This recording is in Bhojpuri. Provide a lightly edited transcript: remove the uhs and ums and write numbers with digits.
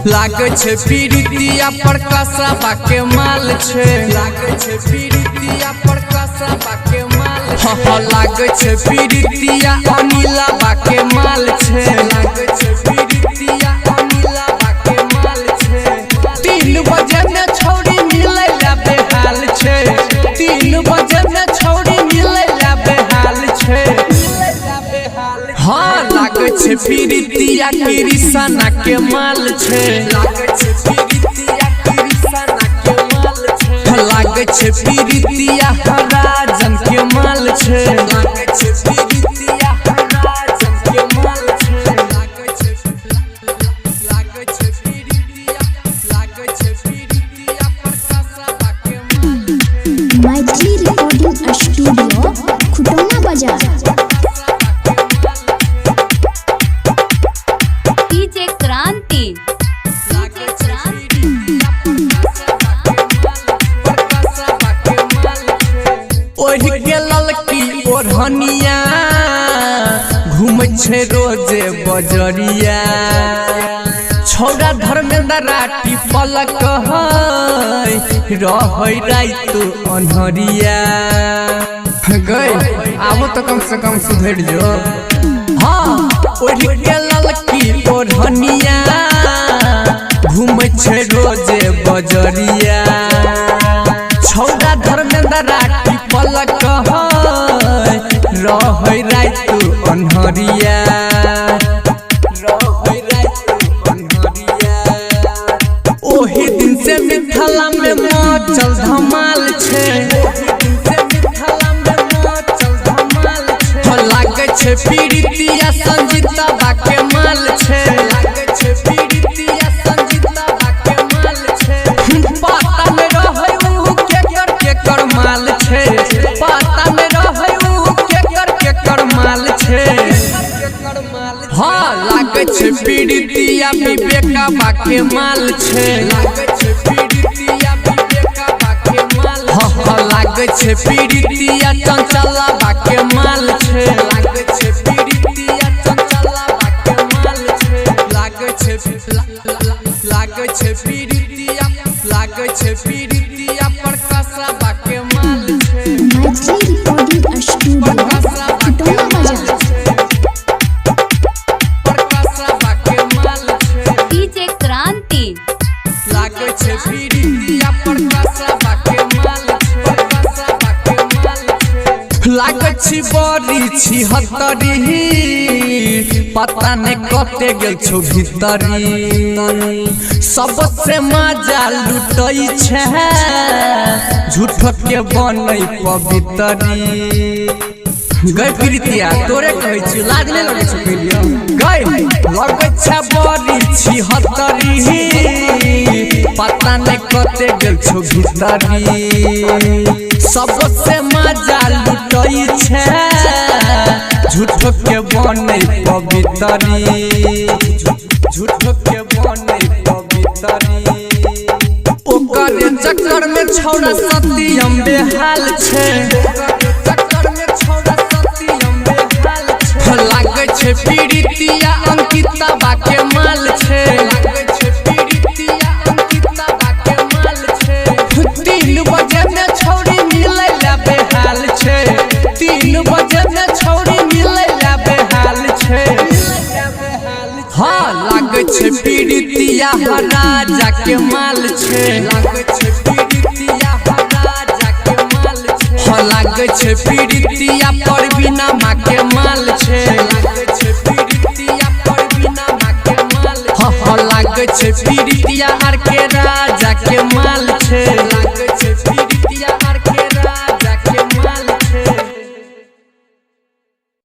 लागे छे पीड़ितिया पर कसबा के माल छे लागे छे पीड़ितिया पर कसबा के माल छे लागे छे पीड़ितिया अनिलबा के माल छे लागे छे पीड़ितिया अनिलबा के माल छे 3 बजे में छौड़ी मिले ला बेहाल छे 3 बजे में छौड़ी मिले ला बेहाल छे हाँ लागे छे पीड़ितिया कृष्णा के माल छे लागे छे पीड़ितिया कृष्णा के माल छे लागे छे पीड़ितिया राजन के माल छे लागे छे पीड़ितिया राजन के माल छे लागे छे पीड़ितिया प्रकाशबा के माल छे। मैथिली रिकॉर्डिंग स्टूडियो खुटौना बाजार। ओढ़ के ललकी ओढ़निया घूम छे रोजे बजरिया छौड़ा धर्मेंद्र राटी पलक रह रात अनहरिया गई आबो तो कम से कम सुधर जो हाँ ओढ़ के ललकी ओढ़निया घूम छे रोजे बजरिया छौड़ा धर्मेंद्र राटी पलक रह रात अनहरिया ओही दिन से मिथिला में मचल धमाल छे लागे छे पीड़ितिया संजीता के माल छे लागे छे पीड़ितिया संजीता के माल छे पाता में रहे उ के कर माल छे पाता में रहे उ के कर माल छे हाँ लागे छे पीड़ितिया विवेकबा के माल छे लागे छे पीड़ितिया विवेकबा के माल हाँ लागे छे पीड़ितिया चंचलबा के माल छे लागे छे पीड़ितिया चंचलबा के माल छे लागे छे पीड़ितिया प्रकाशबा के माल छे। मैथिली रिकॉर्डिंग स्टूडियो खुटौना बाजार। प्रकाशबा के माल छे लागे छे पीड़ितिया प्रकाशबा के माल छे लागे छी बड़ी छी हतरी पता ने कते गेल छौ भीतरी सबसे मजा लुटई छे झूठ के बनई पवितरी गई प्रीतिया तोरे कहै छी लाज नहीं लगे छौ प्रिया गई लगे छे बड़ी छी हतरी पता ने कते गेल छौ भीतरी सबसे मजा लुटई छे झूठ के बनै पवितरी झूठ के बनै पवितरी ओकर चक्कर में छौड़ा सत्यम बेहाल छे चक्कर में छौड़ा सत्यम बेहाल छे लागे छे पीड़ितिया अंकिता के माल छे लागे छे पीड़ितिया अंकिता के माल छे 3 बजे में छौड़ी मिले ला बेहाल छे 3 बजे में छौड़ी मिले ला बेहाल छे हाँ लागे छे पीड़ितिया राजा के माल छे लागे छे पीड़ितिया राजा के माल छे हाँ लागे छे पीड़ितिया परवीना माँ के माल छे लागे छे पीड़ितिया परवीना माँ के माल हाँ लागे छे पीड़ितिया आर के राजा के माल छे।